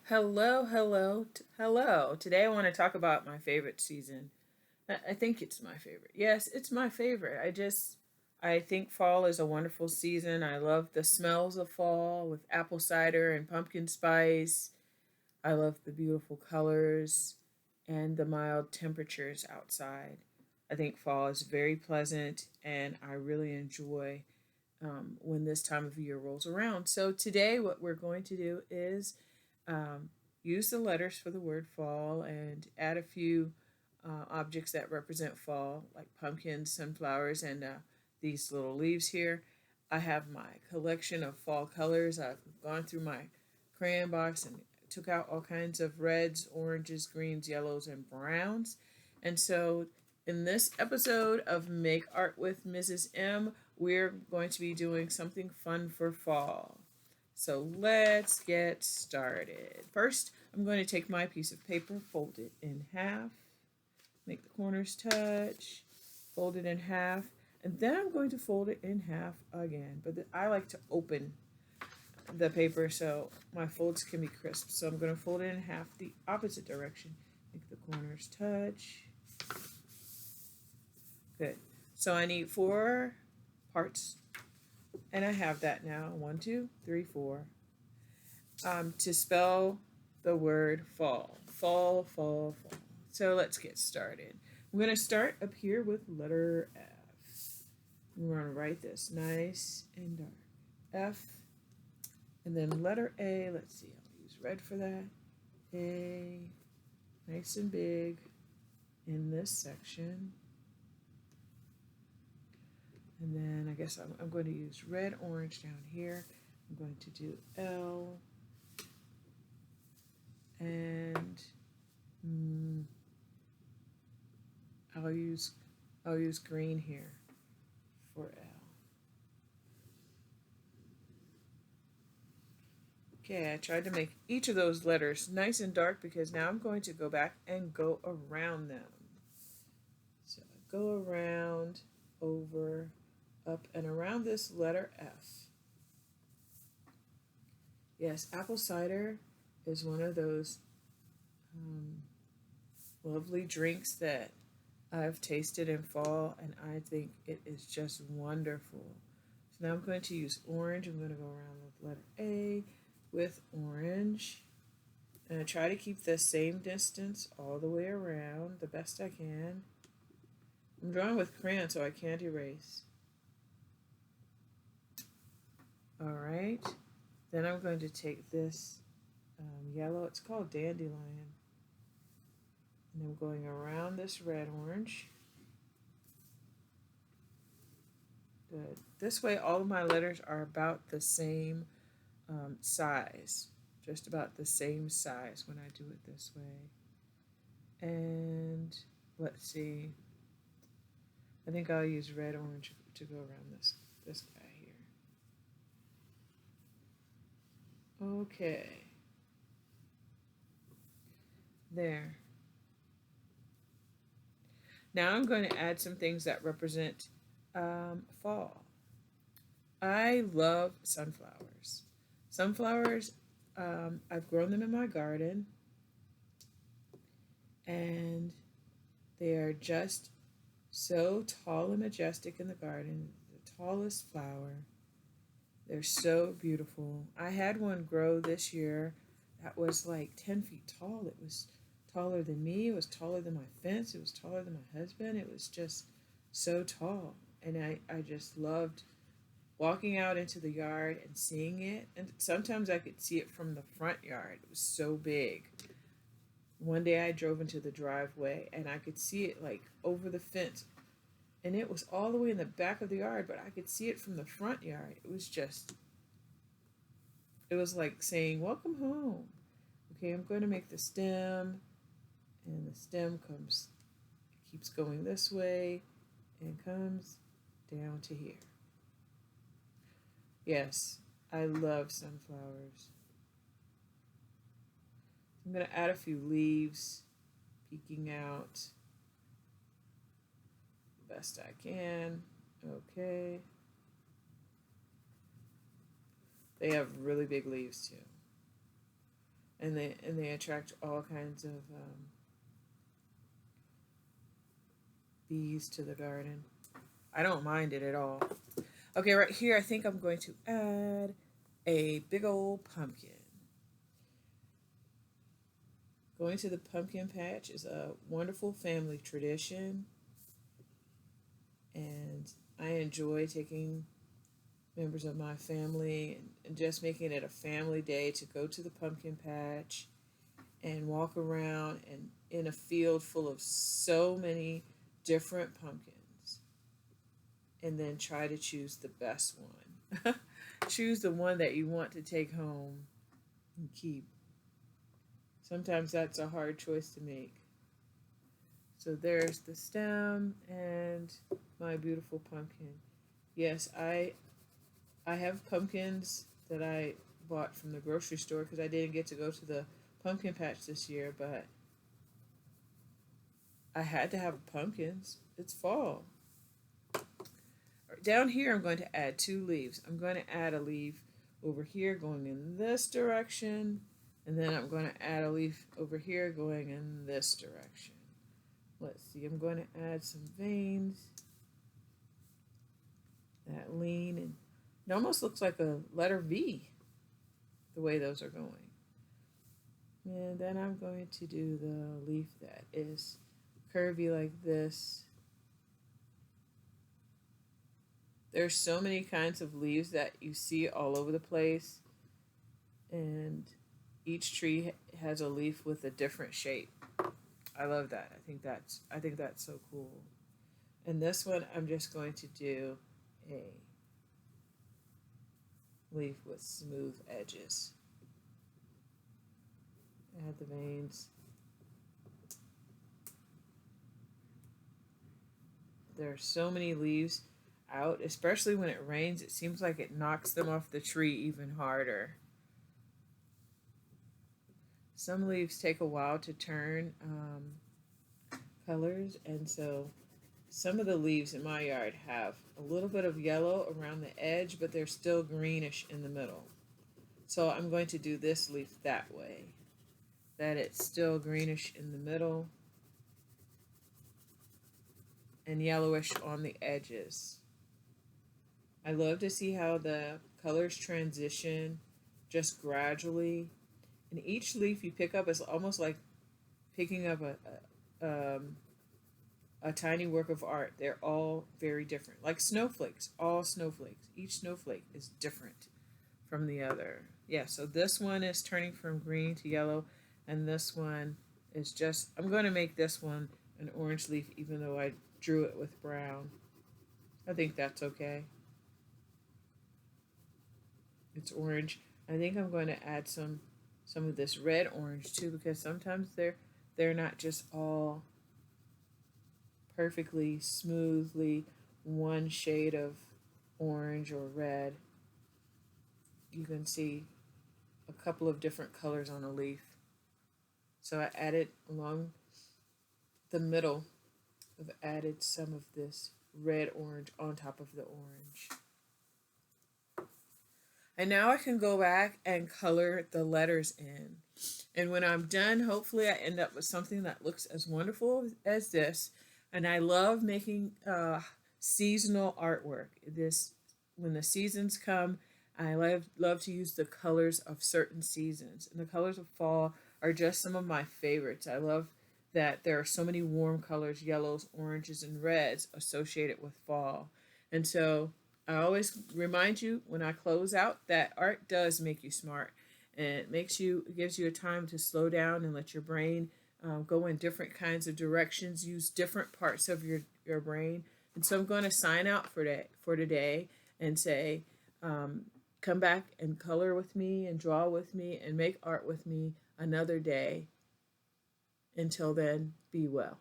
Hello, hello, hello. Today I want to talk about my favorite season. I think it's my favorite. Yes, it's my favorite. I think fall is a wonderful season. I love the smells of fall with apple cider and pumpkin spice. I love the beautiful colors and the mild temperatures outside. I think fall is very pleasant and I really enjoy when this time of year rolls around. So, today, what we're going to do is um, use the letters for the word fall and add a few objects that represent fall, like pumpkins, sunflowers, and these little leaves here. I have my collection of fall colors. I've gone through my crayon box and took out all kinds of reds, oranges, greens, yellows, and browns. And so, in this episode of Make Art with Mrs. M, we're going to be doing something fun for fall. So let's get started. First, I'm going to take my piece of paper, fold it in half, make the corners touch, fold it in half, and then I'm going to fold it in half again. But I like to open the paper so my folds can be crisp. So I'm going to fold it in half the opposite direction, make the corners touch. Good. So I need 4 parts, and I have that now. 1, 2, 3, 4. To spell the word fall. Fall, fall, fall. So let's get started. I'm going to start up here with letter F. We're going to write this nice and dark. F. And then letter A. Let's see. I'll use red for that. A. Nice and big in this section. And then I guess I'm going to use red, orange down here. I'm going to do L. And I'll use green here for L. Okay, I tried to make each of those letters nice and dark because now I'm going to go back and go around them. So I go around, over, up, and around this letter F. Yes, apple cider is one of those um, lovely drinks that I've tasted in fall, and I think it is just wonderful. So now I'm going to use orange. I'm going to go around with letter A with orange. And I try to keep the same distance all the way around the best I can. I'm drawing with crayon so I can't erase. Alright, then I'm going to take this yellow, it's called dandelion, and I'm going around this red orange. Good. This way all of my letters are about the same size, just about the same size when I do it this way. And let's see, I think I'll use red orange to go around this guy here. Okay. There. Now I'm going to add some things that represent fall. I love sunflowers. Sunflowers, I've grown them in my garden, and they are just so tall and majestic in the garden. The tallest flower. They're so beautiful. I had one grow this year that was like 10 feet tall. It was taller than me. It was taller than my fence. It was taller than my husband. It was just so tall. And I just loved walking out into the yard and seeing it. And sometimes I could see it from the front yard. It was so big. One day I drove into the driveway and I could see it like over the fence. And it was all the way in the back of the yard, but I could see it from the front yard. It was like saying, "Welcome home." Okay, I'm going to make the stem, and the stem keeps going this way, and comes down to here. Yes, I love sunflowers. I'm going to add a few leaves peeking out the best I can. Okay. They have really big leaves too. and they attract all kinds of bees to the garden. I don't mind it at all. Okay, right here I think I'm going to add a big old pumpkin. Going to the pumpkin patch is a wonderful family tradition, and I enjoy taking members of my family and just making it a family day to go to the pumpkin patch and walk around and in a field full of so many different pumpkins and then try to choose the best one. Choose the one that you want to take home and keep. Sometimes that's a hard choice to make. So there's the stem and my beautiful pumpkin. Yes, I have pumpkins that I bought from the grocery store because I didn't get to go to the pumpkin patch this year, but I had to have pumpkins. It's fall. Down here, I'm going to add two leaves. I'm going to add a leaf over here going in this direction, and then I'm going to add a leaf over here going in this direction. Let's see, I'm going to add some veins that lean, and it almost looks like a letter V the way those are going. And then I'm going to do the leaf that is curvy like this. There's so many kinds of leaves that you see all over the place, and each tree has a leaf with a different shape. I love that. I think that's so cool. And this one I'm just going to do a leaf with smooth edges. Add the veins. There are so many leaves out, especially when it rains. It seems like it knocks them off the tree even harder. Some leaves take a while to turn colors, and so some of the leaves in my yard have a little bit of yellow around the edge, but they're still greenish in the middle. So I'm going to do this leaf that way, that it's still greenish in the middle and yellowish on the edges. I love to see how the colors transition just gradually. And each leaf you pick up is almost like picking up a tiny work of art. They're all very different. Like snowflakes, all snowflakes. Each snowflake is different from the other. Yeah, so this one is turning from green to yellow, and this one is just, I'm going to make this one an orange leaf even though I drew it with brown. I think that's okay. It's orange. I think I'm going to add some of this red orange too because sometimes they're not just all perfectly smoothly one shade of orange or red. You can see a couple of different colors on a leaf. So I added along the middle, I've added some of this red orange on top of the orange. And now I can go back and color the letters in. And when I'm done, hopefully I end up with something that looks as wonderful as this. And I love making seasonal artwork. When the seasons come, I love to use the colors of certain seasons. And the colors of fall are just some of my favorites. I love that there are so many warm colors, yellows, oranges, and reds associated with fall. And so I always remind you when I close out that art does make you smart. And it gives you a time to slow down and let your brain go in different kinds of directions, use different parts of your brain. And so I'm going to sign out for today and say, come back and color with me and draw with me and make art with me another day. Until then, be well.